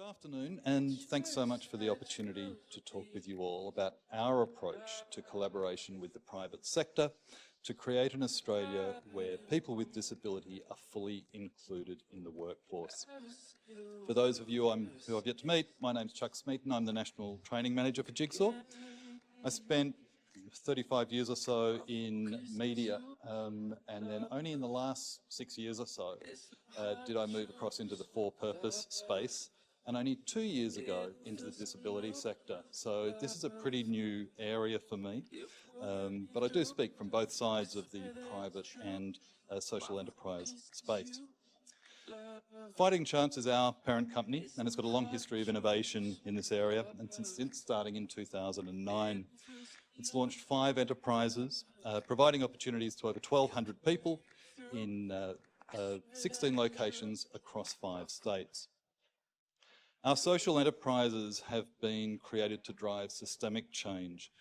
Good afternoon, and thanks so much for the opportunity to talk with you all about our approach to collaboration with the private sector to create an Australia where people with disability are fully included in the workforce. For those of you who I've yet to meet, my name's Chuck Smeeton. I'm the National Training Manager for Jigsaw. I spent 35 years or so in media, and then only in the last 6 years or so did I move across into the for-purpose space, and only 2 years ago into the disability sector. So this is a pretty new area for me, but I do speak from both sides of the private and social enterprise space. Fighting Chance is our parent company, and it's got a long history of innovation in this area, and since starting in 2009. It's launched 5 enterprises, providing opportunities to over 1,200 people in 16 locations across 5 states. Our social enterprises have been created to drive systemic change,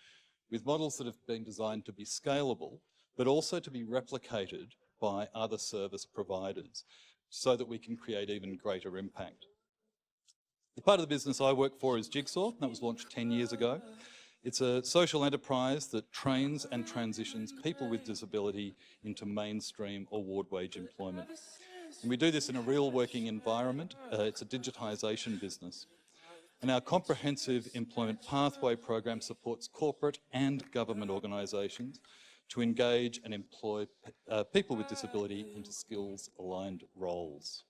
with models that have been designed to be scalable, but also to be replicated by other service providers, so that we can create even greater impact. The part of the business I work for is Jigsaw. That was launched 10 years ago. It's a social enterprise that trains and transitions people with disability into mainstream or ward wage employment. And we do this in a real working environment. It's a digitisation business. And our comprehensive employment pathway program supports corporate and government organisations to engage and employ people with disability into skills-aligned roles.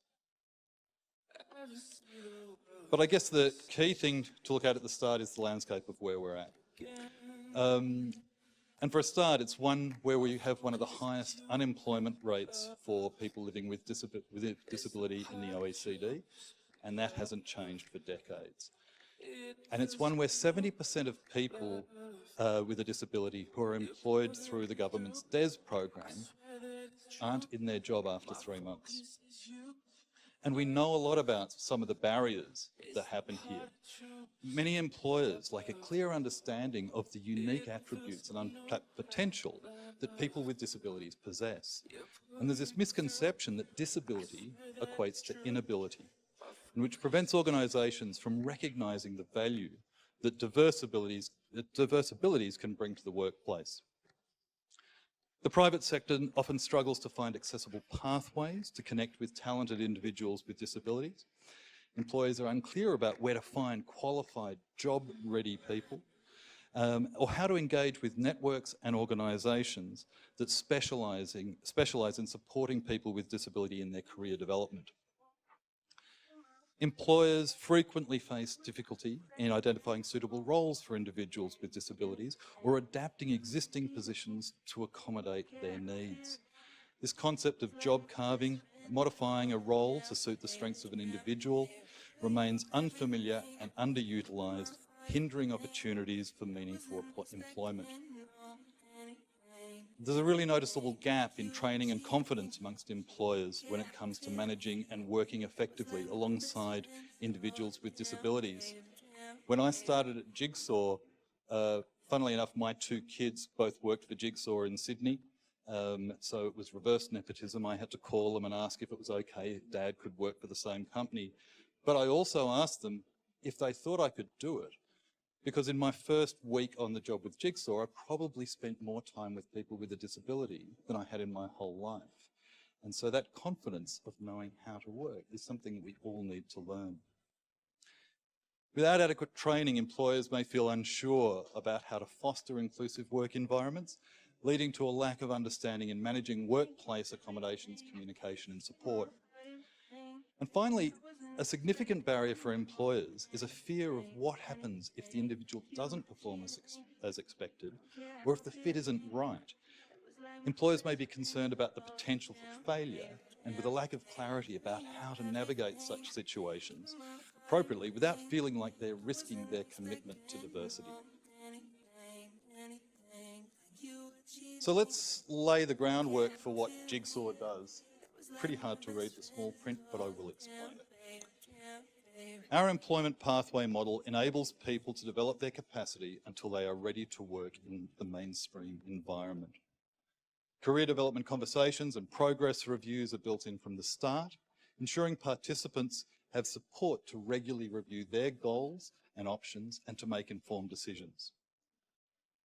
But I guess the key thing to look at the start is the landscape of where we're at. And for a start, it's one where we have one of the highest unemployment rates for people living with disability in the OECD, and that hasn't changed for decades. And it's one where 70% of people with a disability who are employed through the government's DES program aren't in their job after 3 months. And we know a lot about some of the barriers that happen here. Many employers lack a clear understanding of the unique attributes and untapped potential that people with disabilities possess. And there's this misconception that disability equates to inability, and which prevents organisations from recognising the value that diverse abilities can bring to the workplace. The private sector often struggles to find accessible pathways to connect with talented individuals with disabilities. Employers are unclear about where to find qualified, job-ready people, or how to engage with networks and organisations that specialise in supporting people with disability in their career development. Employers frequently face difficulty in identifying suitable roles for individuals with disabilities or adapting existing positions to accommodate their needs. This concept of job carving, modifying a role to suit the strengths of an individual, remains unfamiliar and underutilised, hindering opportunities for meaningful employment. There's a really noticeable gap in training and confidence amongst employers when it comes to managing and working effectively alongside individuals with disabilities. When I started at Jigsaw, funnily enough, my 2 kids both worked for Jigsaw in Sydney, so it was reverse nepotism. I had to call them and ask if it was okay if Dad could work for the same company. But I also asked them if they thought I could do it, because in my first week on the job with Jigsaw, I probably spent more time with people with a disability than I had in my whole life. And so that confidence of knowing how to work is something that we all need to learn. Without adequate training, employers may feel unsure about how to foster inclusive work environments, leading to a lack of understanding in managing workplace accommodations, communication and support. And finally, a significant barrier for employers is a fear of what happens if the individual doesn't perform as expected, or if the fit isn't right. Employers may be concerned about the potential for failure, and with a lack of clarity about how to navigate such situations appropriately without feeling like they're risking their commitment to diversity. So let's lay the groundwork for what Jigsaw does. Pretty hard to read the small print, but I will explain it. Our employment pathway model enables people to develop their capacity until they are ready to work in the mainstream environment. Career development conversations and progress reviews are built in from the start, ensuring participants have support to regularly review their goals and options and to make informed decisions.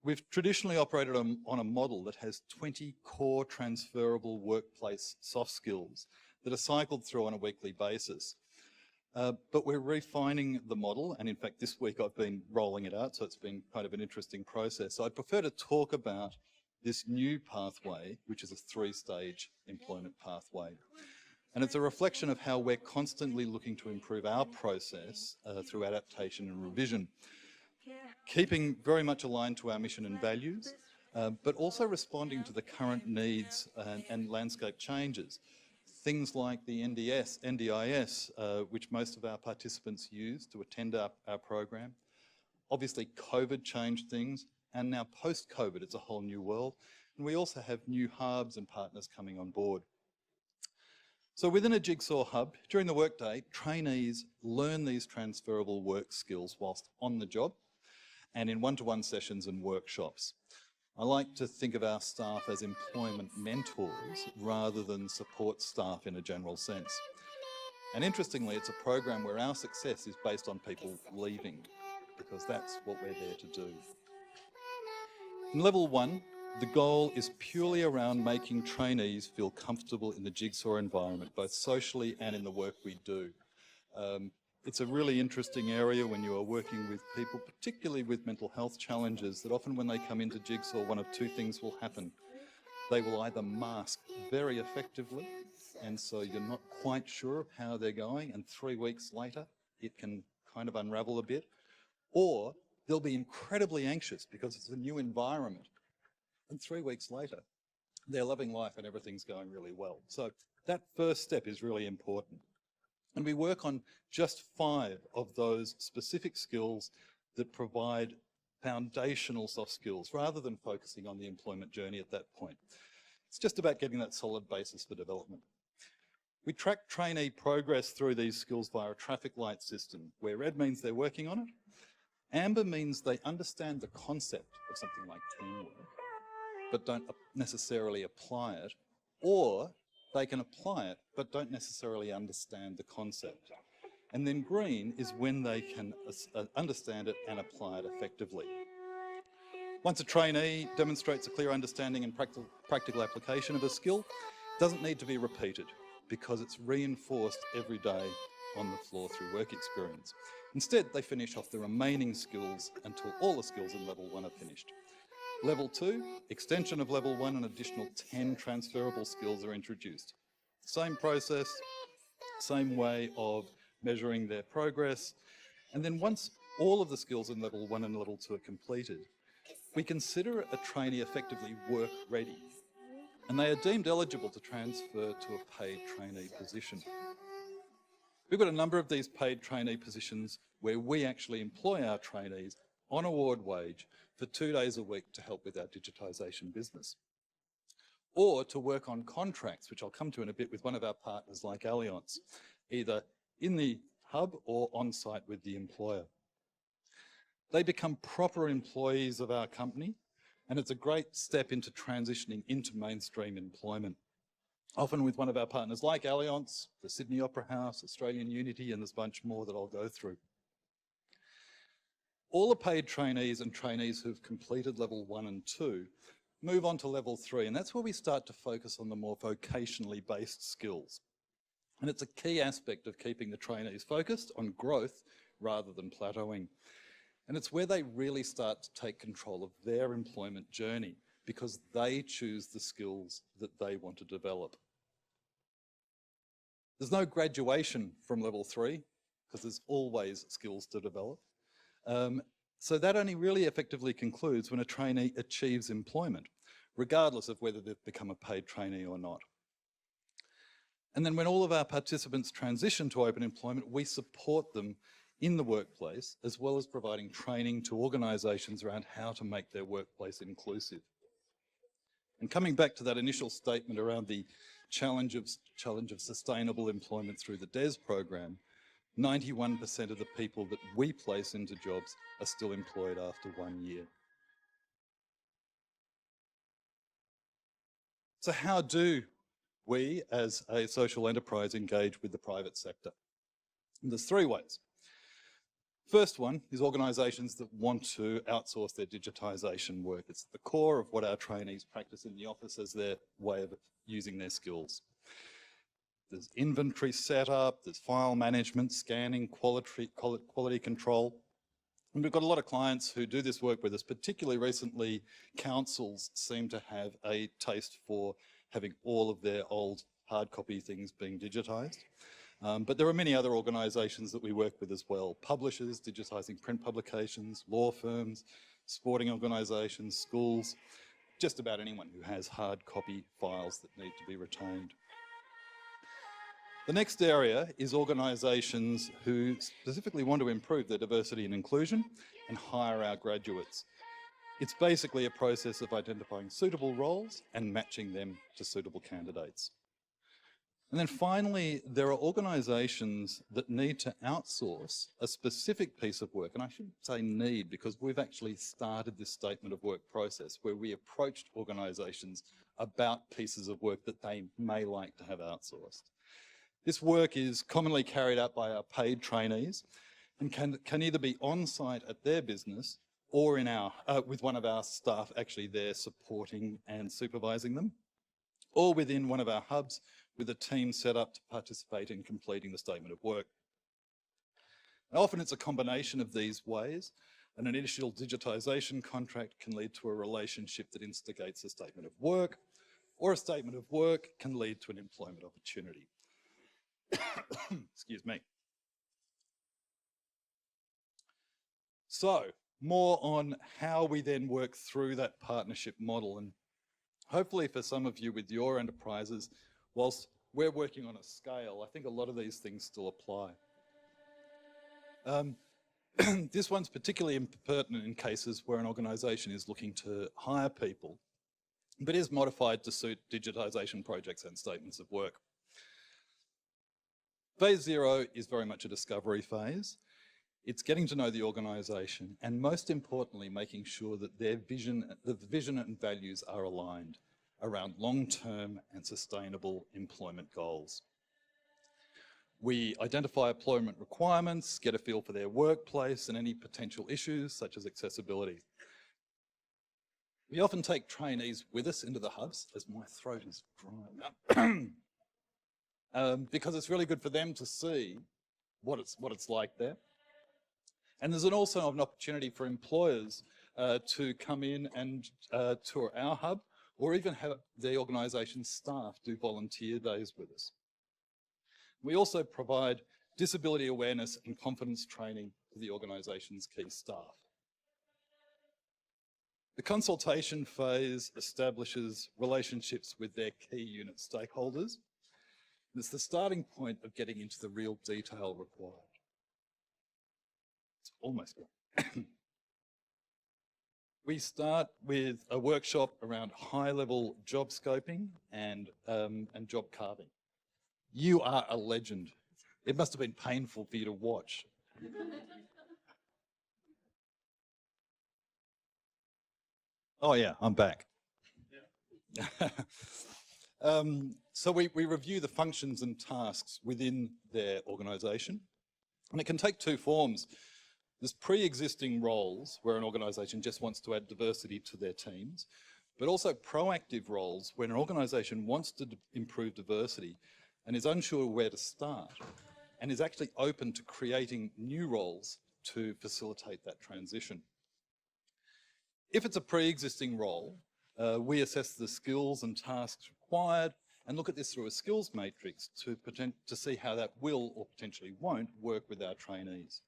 We've traditionally operated on a model that has 20 core transferable workplace soft skills that are cycled through on a weekly basis. But we're refining the model, and in fact this week I've been rolling it out, so it's been kind of an interesting process. So I'd prefer to talk about this new pathway, which is a 3-stage employment pathway. And it's a reflection of how we're constantly looking to improve our process through adaptation and revision, keeping very much aligned to our mission and values, but also responding to the current needs and landscape changes. Things like the NDIS, which most of our participants use to attend our program. Obviously, COVID changed things, and now post-COVID, it's a whole new world. And we also have new hubs and partners coming on board. So within a Jigsaw hub, during the workday, trainees learn these transferable work skills whilst on the job and in one-to-one sessions and workshops. I like to think of our staff as employment mentors rather than support staff in a general sense. And interestingly, it's a program where our success is based on people leaving, because that's what we're there to do. In level 1, the goal is purely around making trainees feel comfortable in the Jigsaw environment, both socially and in the work we do. It's a really interesting area when you are working with people, particularly with mental health challenges, that often when they come into Jigsaw, one of two things will happen. They will either mask very effectively, and so you're not quite sure of how they're going, and 3 weeks later, it can kind of unravel a bit, or they'll be incredibly anxious because it's a new environment, and 3 weeks later, they're loving life and everything's going really well. So that first step is really important. And we work on just 5 of those specific skills that provide foundational soft skills rather than focusing on the employment journey at that point. It's just about getting that solid basis for development. We track trainee progress through these skills via a traffic light system, where red means they're working on it, amber means they understand the concept of something like teamwork, but don't necessarily apply it, or they can apply it, but don't necessarily understand the concept. And then green is when they can understand it and apply it effectively. Once a trainee demonstrates a clear understanding and practical application of a skill, it doesn't need to be repeated because it's reinforced every day on the floor through work experience. Instead, they finish off the remaining skills until all the skills in level 1 are finished. Level 2, extension of level 1, an additional 10 transferable skills are introduced. Same process, same way of measuring their progress. And then once all of the skills in level 1 and level 2 are completed, we consider a trainee effectively work ready, and they are deemed eligible to transfer to a paid trainee position. We've got a number of these paid trainee positions where we actually employ our trainees on award wage for 2 days a week to help with our digitisation business, or to work on contracts, which I'll come to in a bit, with one of our partners like Allianz, either in the hub or on site with the employer. They become proper employees of our company, and it's a great step into transitioning into mainstream employment, often with one of our partners like Allianz, the Sydney Opera House, Australian Unity, and there's a bunch more that I'll go through. All the paid trainees and trainees who've completed level 1 and 2 move on to level 3, and that's where we start to focus on the more vocationally based skills. And it's a key aspect of keeping the trainees focused on growth rather than plateauing. And it's where they really start to take control of their employment journey because they choose the skills that they want to develop. There's no graduation from level 3 because there's always skills to develop. So that only really effectively concludes when a trainee achieves employment, regardless of whether they've become a paid trainee or not. And then when all of our participants transition to open employment, we support them in the workplace, as well as providing training to organisations around how to make their workplace inclusive. And coming back to that initial statement around the challenge of sustainable employment through the DES program, 91% of the people that we place into jobs are still employed after 1 year. So how do we, as a social enterprise, engage with the private sector? And there's three ways. First one is organisations that want to outsource their digitisation work. It's the core of what our trainees practice in the office as their way of using their skills. There's inventory setup, there's file management, scanning, quality control. And we've got a lot of clients who do this work with us, particularly recently. Councils seem to have a taste for having all of their old hard copy things being digitised. But there are many other organisations that we work with as well. Publishers, digitising print publications, law firms, sporting organisations, schools, just about anyone who has hard copy files that need to be retained. The next area is organisations who specifically want to improve their diversity and inclusion and hire our graduates. It's basically a process of identifying suitable roles and matching them to suitable candidates. And then finally, there are organisations that need to outsource a specific piece of work. And I should say need, because we've actually started this statement of work process where we approached organisations about pieces of work that they may like to have outsourced. This work is commonly carried out by our paid trainees and can either be on site at their business or in our, with one of our staff actually there supporting and supervising them, or within one of our hubs with a team set up to participate in completing the statement of work. And often it's a combination of these ways, and an initial digitisation contract can lead to a relationship that instigates a statement of work, or a statement of work can lead to an employment opportunity. Excuse me. So, more on how we then work through that partnership model, and hopefully for some of you with your enterprises, whilst we're working on a scale, I think a lot of these things still apply. This one's particularly pertinent in cases where an organisation is looking to hire people, but is modified to suit digitisation projects and statements of work. Phase 0 is very much a discovery phase. It's getting to know the organisation and, most importantly, making sure that the vision and values are aligned around long-term and sustainable employment goals. We identify employment requirements, get a feel for their workplace and any potential issues such as accessibility. We often take trainees with us into the hubs, as my throat is drying up, because it's really good for them to see what it's like there. And there's also an opportunity for employers to come in and tour our hub, or even have the organisation's staff do volunteer days with us. We also provide disability awareness and confidence training to the organisation's key staff. The consultation phase establishes relationships with their key unit stakeholders. It's the starting point of getting into the real detail required. It's almost gone. We start with a workshop around high-level job scoping and job carving. You are a legend. It must have been painful for you to watch. Oh yeah, I'm back. Yeah. So we review the functions and tasks within their organisation, and it can take two forms. There's pre-existing roles where an organisation just wants to add diversity to their teams, but also proactive roles when an organisation wants to improve diversity and is unsure where to start and is actually open to creating new roles to facilitate that transition. If it's a pre-existing role, we assess the skills and tasks required and look at this through a skills matrix to see how that will or potentially won't work with our trainees.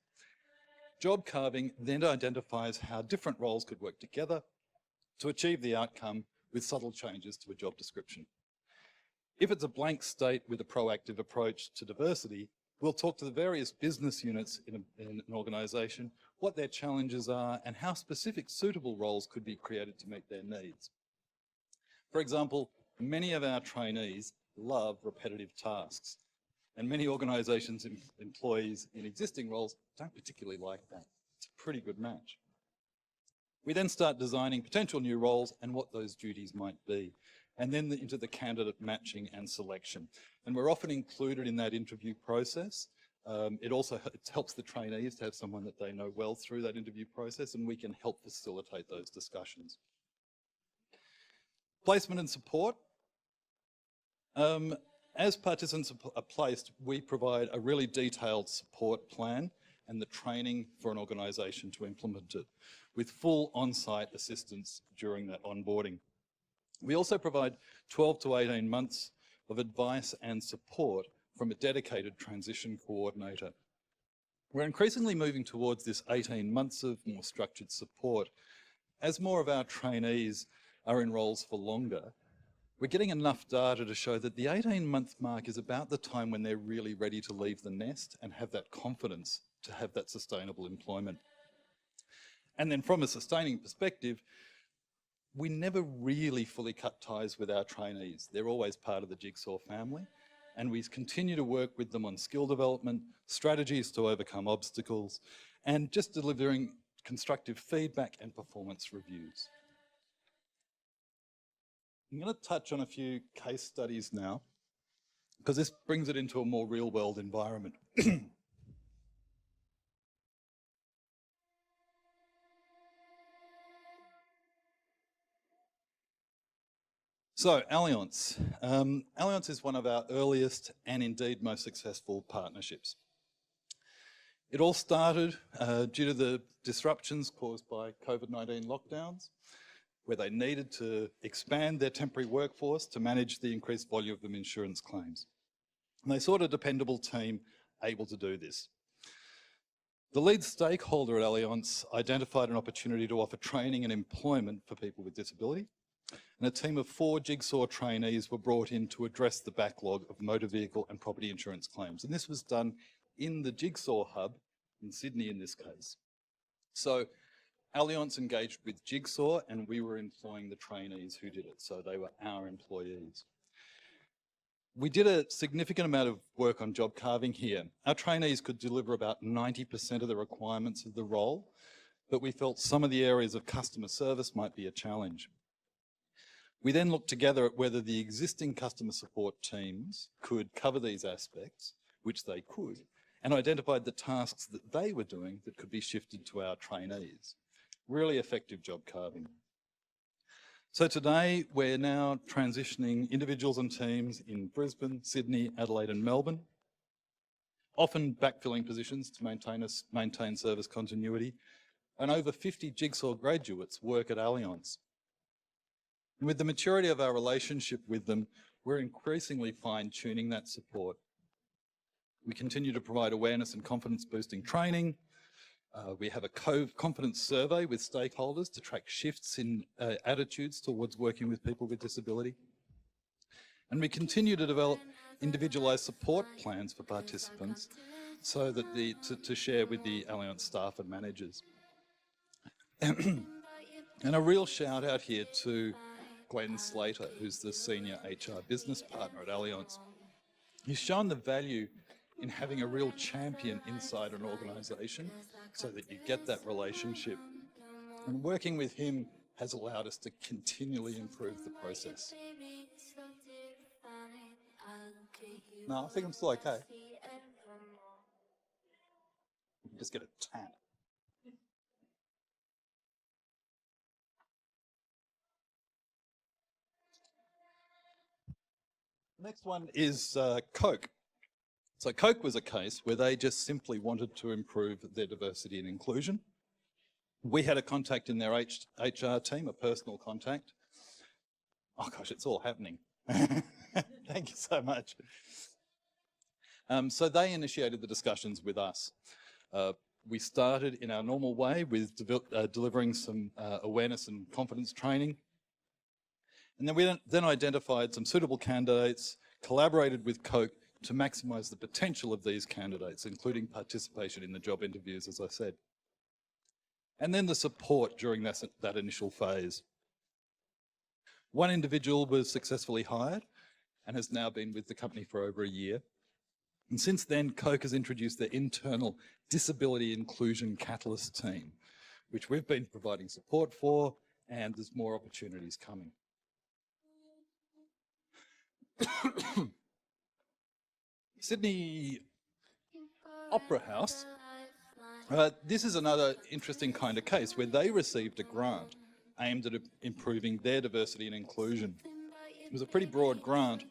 Job carving then identifies how different roles could work together to achieve the outcome with subtle changes to a job description. If it's a blank state with a proactive approach to diversity, we'll talk to the various business units in an organisation, what their challenges are and how specific suitable roles could be created to meet their needs. For example, many of our trainees love repetitive tasks, and many organisations' employees in existing roles don't particularly like that. It's a pretty good match. We then start designing potential new roles and what those duties might be, and then into the candidate matching and selection. And we're often included in that interview process It also helps the trainees to have someone that they know well through that interview process, and we can help facilitate those discussions. Placement and support. As participants are placed, we provide a really detailed support plan and the training for an organisation to implement it, with full on-site assistance during that onboarding. We also provide 12 to 18 months of advice and support from a dedicated transition coordinator. We're increasingly moving towards this 18 months of more structured support. As more of our trainees are in roles for longer, we're getting enough data to show that the 18-month mark is about the time when they're really ready to leave the nest and have that confidence to have that sustainable employment. And then from a sustaining perspective, we never really fully cut ties with our trainees. They're always part of the Jigsaw family, and we continue to work with them on skill development, strategies to overcome obstacles, and just delivering constructive feedback and performance reviews. I'm going to touch on a few case studies now, because this brings it into a more real-world environment. So, Allianz. Allianz is one of our earliest and indeed most successful partnerships. It all started due to the disruptions caused by COVID-19 lockdowns, where they needed to expand their temporary workforce to manage the increased volume of insurance claims. And they sought a dependable team able to do this. The lead stakeholder at Allianz identified an opportunity to offer training and employment for people with disability, and a team of 4 Jigsaw trainees were brought in to address the backlog of motor vehicle and property insurance claims. And this was done in the Jigsaw hub in Sydney in this case. So Allianz engaged with Jigsaw and we were employing the trainees who did it, so they were our employees. We did a significant amount of work on job carving here. Our trainees could deliver about 90% of the requirements of the role, but we felt some of the areas of customer service might be a challenge. We then looked together at whether the existing customer support teams could cover these aspects, which they could, and identified the tasks that they were doing that could be shifted to our trainees. Really effective job carving. So today we're now transitioning individuals and teams in Brisbane, Sydney, Adelaide and Melbourne, often backfilling positions to maintain service continuity, and over 50 Jigsaw graduates work at Allianz. And with the maturity of our relationship with them, we're increasingly fine-tuning that support. We continue to provide awareness and confidence-boosting training. We have a confidence survey with stakeholders to track shifts in attitudes towards working with people with disability. And we continue to develop individualised support plans for participants so that to share with the Allianz staff and managers. And a real shout out here to Glenn Slater, who's the Senior HR Business Partner at Allianz. He's shown the value in having a real champion inside an organisation so that you get that relationship. And working with him has allowed us to continually improve the process. No, I think I'm still okay. Just get a tap. Next one is Coke. So Coke was a case where they just simply wanted to improve their diversity and inclusion. We had a contact in their HR team, a personal contact. Oh gosh, it's all happening. Thank you so much. So they initiated the discussions with us. We started in our normal way with delivering some awareness and confidence training. And then we then identified some suitable candidates, collaborated with Coke to maximise the potential of these candidates, including participation in the job interviews, as I said. And then the support during that initial phase. One individual was successfully hired and has now been with the company for over a year. And since then, Coke has introduced their internal Disability Inclusion Catalyst team, which we've been providing support for, and there's more opportunities coming. Opera House. This is another interesting kind of case where they received a grant aimed at improving their diversity and inclusion. It was a pretty broad grant,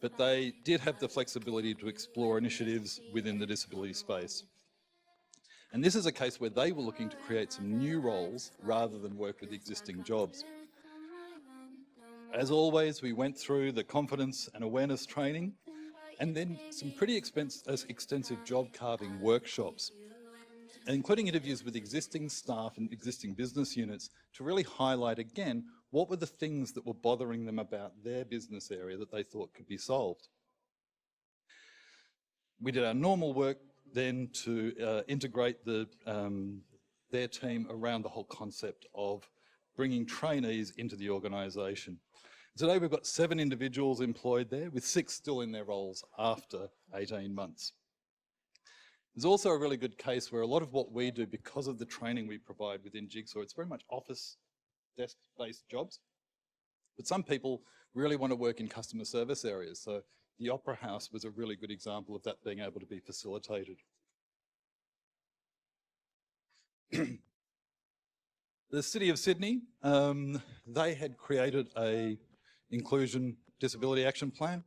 but they did have the flexibility to explore initiatives within the disability space. And this is a case where they were looking to create some new roles rather than work with existing jobs. As always, we went through the confidence and awareness training and then some pretty extensive job carving workshops, including interviews with existing staff and existing business units to really highlight again what were the things that were bothering them about their business area that they thought could be solved. We did our normal work then to integrate their team around the whole concept of bringing trainees into the organisation. Today we've got 7 individuals employed there, with 6 still in their roles after 18 months. There's also a really good case where a lot of what we do, because of the training we provide within Jigsaw, it's very much office desk-based jobs. But some people really want to work in customer service areas. So the Opera House was a really good example of that being able to be facilitated. The City of Sydney, they had created a inclusion disability action plan,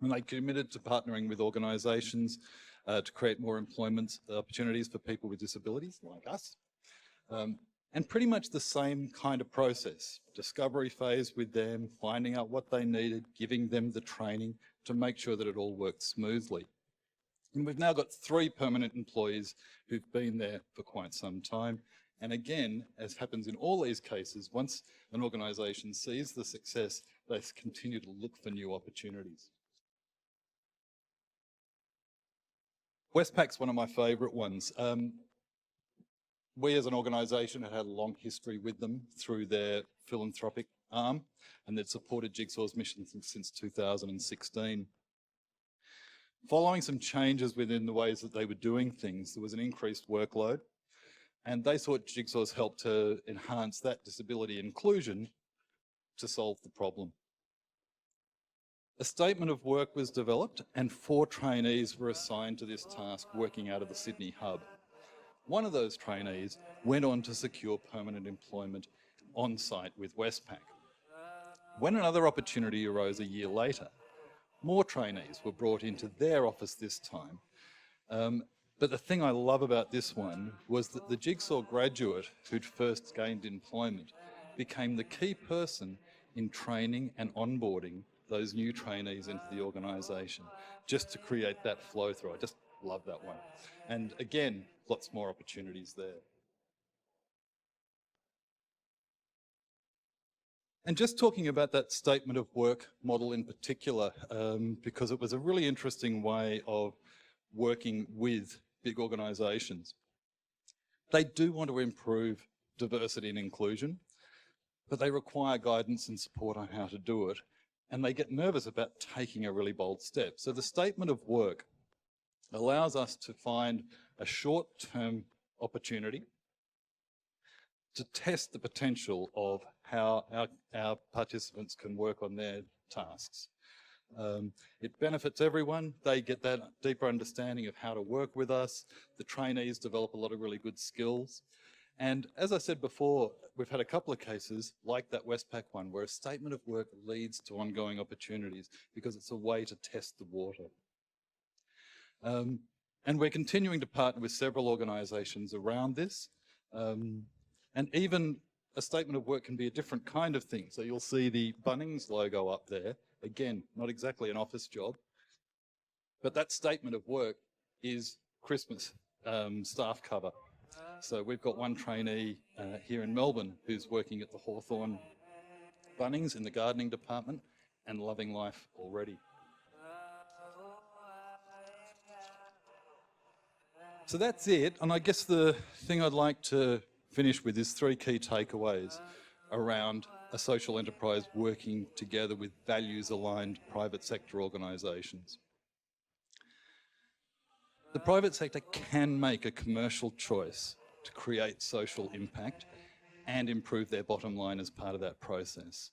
and they committed to partnering with organisations to create more employment opportunities for people with disabilities like us. And pretty much the same kind of process, discovery phase with them, finding out what they needed, giving them the training to make sure that it all worked smoothly. And we've now got 3 permanent employees who've been there for quite some time. And again, as happens in all these cases, once an organisation sees the success, they continue to look for new opportunities. Westpac's one of my favourite ones. We as an organisation had had a long history with them through their philanthropic arm, and they'd supported Jigsaw's mission since 2016. Following some changes within the ways that they were doing things, there was an increased workload, and they sought Jigsaw's help to enhance that disability inclusion to solve the problem. A statement of work was developed and 4 trainees were assigned to this task working out of the Sydney hub. One of those trainees went on to secure permanent employment on site with Westpac. When another opportunity arose a year later, more trainees were brought into their office this time. But the thing I love about this one was that the Jigsaw graduate who'd first gained employment became the key person in training and onboarding those new trainees into the organisation, just to create that flow through. I just love that one. And again, lots more opportunities there. And just talking about that statement of work model in particular, because it was a really interesting way of working with big organisations. They do want to improve diversity and inclusion, but they require guidance and support on how to do it. And they get nervous about taking a really bold step. So the statement of work allows us to find a short-term opportunity to test the potential of how our participants can work on their tasks. It benefits everyone. They get that deeper understanding of how to work with us. The trainees develop a lot of really good skills. And as I said before, we've had a couple of cases like that Westpac one where a statement of work leads to ongoing opportunities because it's a way to test the water. And we're continuing to partner with several organisations around this. And even a statement of work can be a different kind of thing. So you'll see the Bunnings logo up there. Again, not exactly an office job, but that statement of work is Christmas staff cover. So we've got one trainee here in Melbourne who's working at the Hawthorn Bunnings in the gardening department and loving life already. So that's it. And I guess the thing I'd like to finish with is 3 key takeaways around a social enterprise working together with values-aligned private sector organisations. The private sector can make a commercial choice to create social impact and improve their bottom line as part of that process.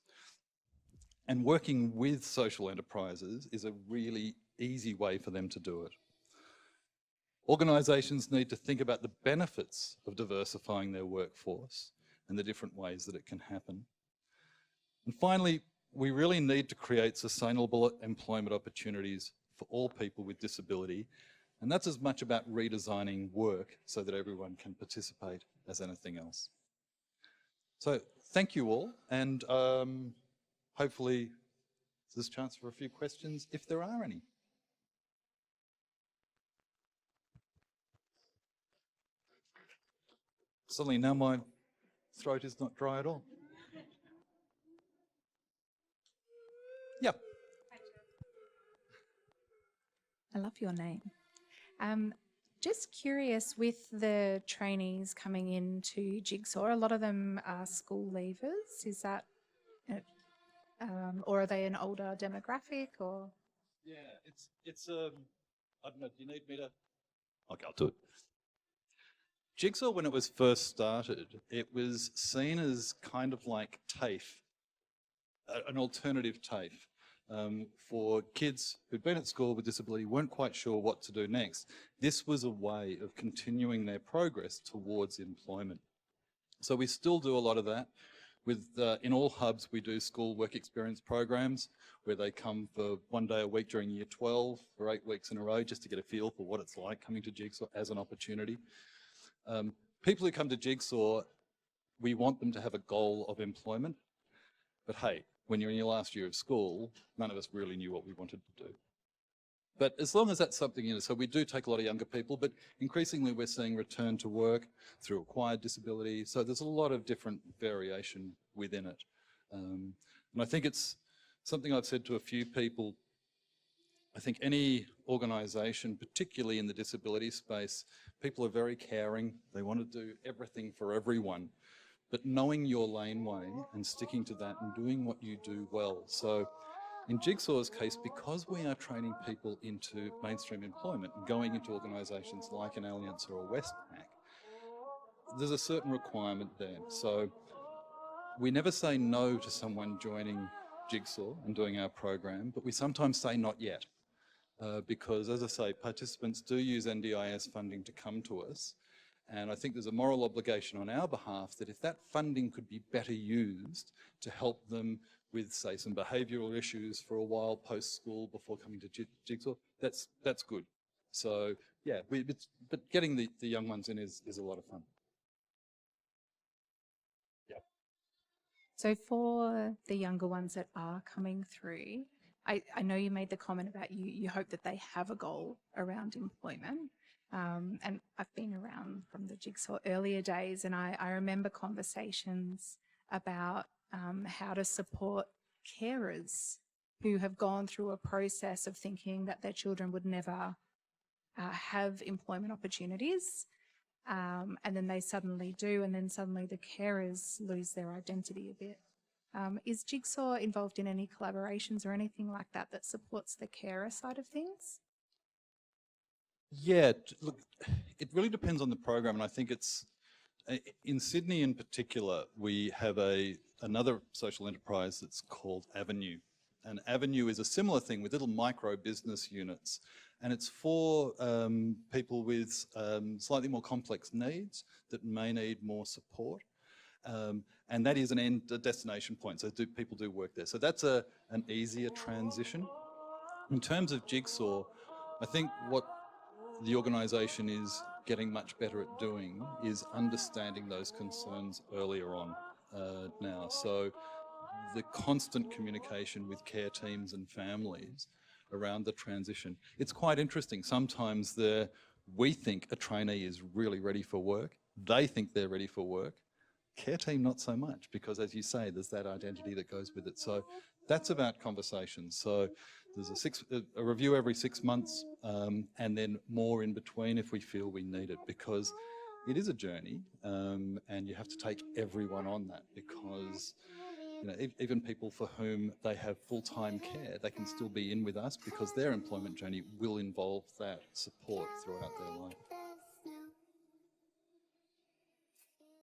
And working with social enterprises is a really easy way for them to do it. Organisations need to think about the benefits of diversifying their workforce and the different ways that it can happen. And finally, we really need to create sustainable employment opportunities for all people with disability. And that's as much about redesigning work so that everyone can participate as anything else. So thank you all, and hopefully there's a chance for a few questions if there are any. Suddenly now my throat is not dry at all. Yeah. I love your name. Just curious, with the trainees coming into Jigsaw, a lot of them are school leavers. Is that, or are they an older demographic? Or Yeah, it's I don't know. Do you need me to? Okay, I'll do it. Jigsaw, when it was first started, it was seen as kind of like TAFE, an alternative TAFE. For kids who'd been at school with disability, weren't quite sure what to do next. This was a way of continuing their progress towards employment. So we still do a lot of that. In all hubs, we do school work experience programs where they come for 1 day a week during year 12 for 8 weeks in a row, just to get a feel for what it's like coming to Jigsaw as an opportunity. People who come to Jigsaw, we want them to have a goal of employment, but hey, when you're in your last year of school, none of us really knew what we wanted to do. But as long as that's something, so we do take a lot of younger people, but increasingly we're seeing return to work through acquired disability. So there's a lot of different variation within it. And I think it's something I've said to a few people. I think any organisation, particularly in the disability space, people are very caring. They want to do everything for everyone. But knowing your laneway and sticking to that and doing what you do well. So in Jigsaw's case, because we are training people into mainstream employment and going into organisations like an Allianz or a Westpac, there's a certain requirement there. So we never say no to someone joining Jigsaw and doing our program, but we sometimes say not yet. Because, as I say, participants do use NDIS funding to come to us. And I think there's a moral obligation on our behalf that if that funding could be better used to help them with, say, some behavioural issues for a while post-school before coming to Jigsaw, that's good. So, yeah, but getting the young ones in is a lot of fun. Yeah. so for the younger ones that are coming through, I know you made the comment about you hope that they have a goal around employment. And I've been around from the Jigsaw earlier days, and I remember conversations about how to support carers who have gone through a process of thinking that their children would never have employment opportunities, and then they suddenly do, and then suddenly the carers lose their identity a bit. Is Jigsaw involved in any collaborations or anything like that that supports the carer side of things? Yeah, look, it really depends on the program, and I think it's, in Sydney in particular, we have another social enterprise that's called Avenue. And Avenue is a similar thing with little micro business units, and it's for people with slightly more complex needs that may need more support. And that is a destination point, so people do work there. So that's an easier transition. In terms of Jigsaw, I think what the organisation is getting much better at doing is understanding those concerns earlier on now. So the constant communication with care teams and families around the transition. It's quite interesting. Sometimes we think a trainee is really ready for work. They think they're ready for work. Care team, not so much, because as you say, there's that identity that goes with it. So that's about conversations. So there's a review every 6 months, and then more in between if we feel we need it, because it is a journey, and you have to take everyone on that, because even people for whom they have full-time care, they can still be in with us because their employment journey will involve that support throughout their life.